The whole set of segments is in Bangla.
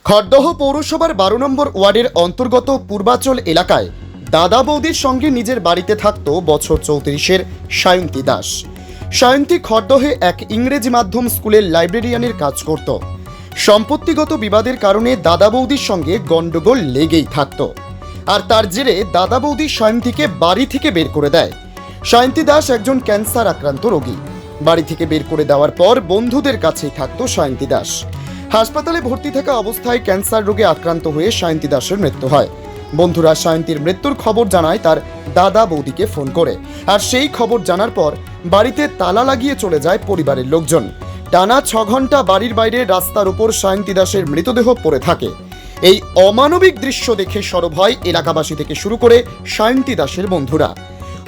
খড়দহ পৌরসভার 12 নম্বর ওয়ার্ডের অন্তর্গত পূর্বাচল এলাকায় দাদা বৌদির সঙ্গে নিজের বাড়িতে থাকত বছর 34-এর সায়ন্তী দাস। সায়ন্তী খড়দহে এক ইংরেজি মাধ্যম স্কুলের লাইব্রেরিয়ানের কাজ করত। সম্পত্তিগত বিবাদের কারণে দাদা বৌদির সঙ্গে গন্ডগোল লেগেই থাকত, আর তার জেরে দাদা বৌদি সায়ন্তীকে বাড়ি থেকে বের করে দেয়। সায়ন্তী দাস একজন ক্যান্সার আক্রান্ত রোগী। বাড়ি থেকে বের করে দেওয়ার পর বন্ধুদের কাছেই থাকত সায়ন্তী দাস। হাসপাতালে ভর্তি থাকা অবস্থায় ক্যান্সার রোগে আক্রান্ত হয়ে সায়ন্তী দাসের মৃত্যু হয়। বন্ধুরা সায়ন্তীর মৃত্যুর খবর জানায় তার দাদা বৌদিকে ফোন করে, আর সেই খবর জানার পর বাড়িতে তালা লাগিয়ে চলে যায় পরিবারের লোকজন। টানা 6 ঘন্টা বাড়ির বাইরে রাস্তার উপর সায়ন্তী দাসের মৃতদেহ পড়ে থাকে। এই অমানবিক দৃশ্য দেখে সরব হয় এলাকাবাসী থেকে শুরু করে সায়ন্তী দাসের বন্ধুরা।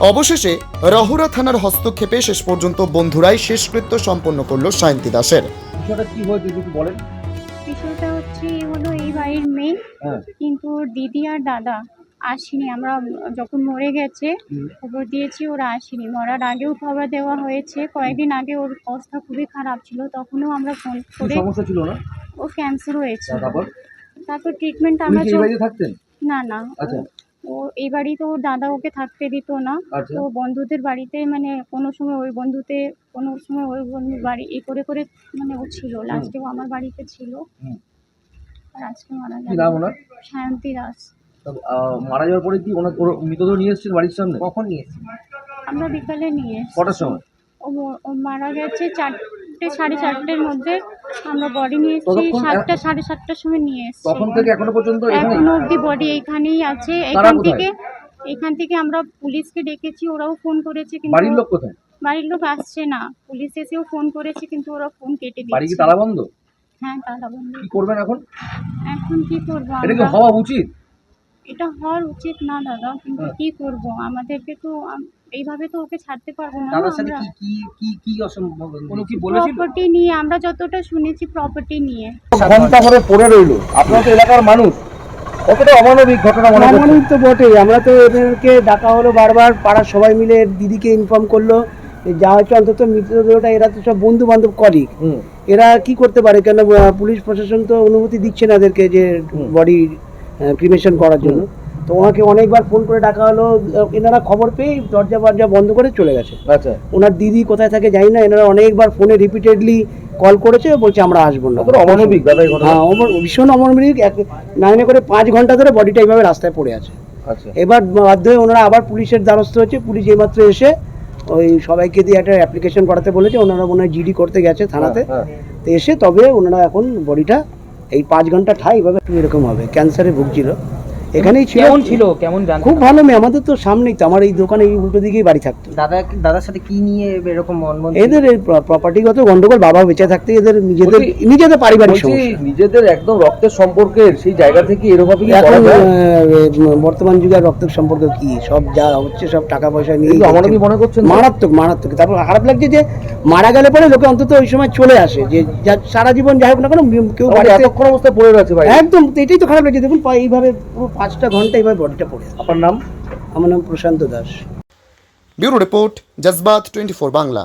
অবশেষে রহুরা থানার হস্তক্ষেপে শেষ পর্যন্ত বন্ধুরাই শেষকৃত্য সম্পন্ন করল সায়ন্তী দাসের। বিষয়টা কি হয়েছে যদি বলেন। বিষয়টা হচ্ছে হলো এই বাড়ির মেয়ে, কিন্তু ওর দিদি আর দাদা আসেনি। আমরা যখন মরে গেছে খবর দিয়েছি, ওরা আসেনি। মরার আগেও খবর দেওয়া হয়েছে। কয়েকদিন আগে ওর অবস্থা খুবই খারাপ ছিল, তখনও আমরা ফোন করে। সমস্যা ছিল না? ও ক্যান্সার হয়েছে। তারপর ট্রিটমেন্ট উনি আমরা কি এই বাড়িতে থাকতেন? না। আচ্ছা। ও এই বাড়িতে ওর দাদা ওকে থাকতে দিত না। আচ্ছা। তো বন্ধুদের বাড়িতে মানে কোনো সময় ওই বন্ধুতে, কোনো সময় ওই বন্ধুর বাড়ি এই করে করে মানে ও ছিল। লাস্টেও আমার বাড়িতে ছিল। আর আজকে মারা কি নাম ওনার? সায়ন্তী দাস। মারা যাওয়ার পরে কি ওর মৃতদেহ নিয়ে এসেছেন বাড়ির সামনে? কখন নিয়ে এসেছেন? আমরা বিকালে নিয়ে এসেছি। কটার সময়? ও মারা গেছে 4টে 4:30-এর মধ্যে। আমরা বডি নিয়ে এসেছি 7টা 7:30টার সময় নিয়ে এসেছি। তখন থেকে এখনো পর্যন্ত এখনো অবধি বডি এইখানেই আছে। এখান থেকে আমরা পুলিশকে ডেকেছি, ওরাও ফোন করেছে, কিন্তু বাড়ির লোক কোথায়? বাড়ির লোক আসছে না। পুলিশ এসেও ফোন করেছে, কিন্তু ওরা ফোন কেটে দিয়েছে। বাড়ি কি তালা বন্ধ? হ্যাঁ, তালা বন্ধ। কি করবেন এখন? এখন কি করব এটা কি আমরা? হওয়া উচিত? এটা হওয়ার উচিত না দাদা, কিন্তু কি করব? আমাদেরকে তো এইভাবে তো ওকে ছাড়তে পারবো না। দাদার সাথে কি অসম্ভব কোনো কি বলেছিল? প্রপার্টি নিয়ে, আমরা যতটা শুনেছি প্রপার্টি নিয়ে। ঘন্টা ধরে পড়ে রইলো। আপনারা তো এলাকার মানুষ, কতটা অমানবিক ঘটনা মনে করছেন? অমানবিক তো বটেই। আমরা তো এদেরকে ডাকা হলো বারবার, পাড়ার সবাই মিলে দিদিকে ইনফর্ম করলো যা হচ্ছে অন্তত মৃতদেহটা, এরা তো সব বন্ধু বান্ধব কলিগ, এরা কি করতে পারে? কেন পুলিশ প্রশাসন তো অনুমতি দিচ্ছে না এদেরকে যে বডি ক্রিমেশন করার জন্য। তো ওনাকে অনেকবার ফোন করে ডাকা হলো, এনারা খবর পেয়ে দরজা বন্ধ করে চলে গেছে। আচ্ছা। ওনার দিদি কোথায় থাকে জানি না, এনারা অনেকবার ফোনে রিপিটেডলি কল করেছে, বলছে আমরা আসবো না। অমানবিক দাদা এই ঘটনা। হ্যাঁ, ভীষণ অমানবিক। নাইনে করে 5 ঘন্টা ধরে বডিটা এইভাবে রাস্তায় পড়ে আছে। আচ্ছা। এবার বাধ্য হয়ে ওনারা আবার পুলিশের দ্বারস্থ হচ্ছে। পুলিশ এইমাত্র এসে ওই সবাইকে দিয়ে একটা অ্যাপ্লিকেশন করাতে বলেছে। ওনারা মনে হয় জিডি করতে গেছে থানাতে। তো এসে তবে ওনারা এখন বডিটা এই 5 ঘন্টা ঠাই এইভাবে এরকম হবে। ক্যান্সারে ভুগছিল, এখানেই ছিল। কেমন জানতেন? খুব ভালো মেয়ে, আমাদের তো সামনেই তো, আমার এই দোকানে এই উল্টো দিকেই বাড়ি থাকতো। দাদার সাথে কি নিয়ে এরকম এদের এই প্রপার্টিগত গন্ডগোল, বাবা বেঁচে থাকতে এদের নিজেদের পারিবারিক সমস্যা। নিজেদের একদম রক্তের সম্পর্কের সেই জায়গা থেকে এরকম এখন বর্তমান যুগে রক্তের সম্পর্ক কি, সব যা হচ্ছে সব টাকা পয়সা নিয়ে অমানবিক মনে করছেন? মারাত্মক। তারপর খারাপ লাগছে যে মারা গেলে পরে লোকে অন্তত ওই সময় চলে আসে, যে সারা জীবন যাই হোক না কেন কেউ এতক্ষণ অবস্থায় পড়ে রয়েছে ভাই। একদম, এটাই তো খারাপ লাগছে। দেখুন এইভাবে পুরো 5টা ঘন্টা এইভাবে বডিটা পড়ে। আপনার নাম? আমার নাম প্রশান্ত দাস। Bureau report, জজবাত 24 Bangla.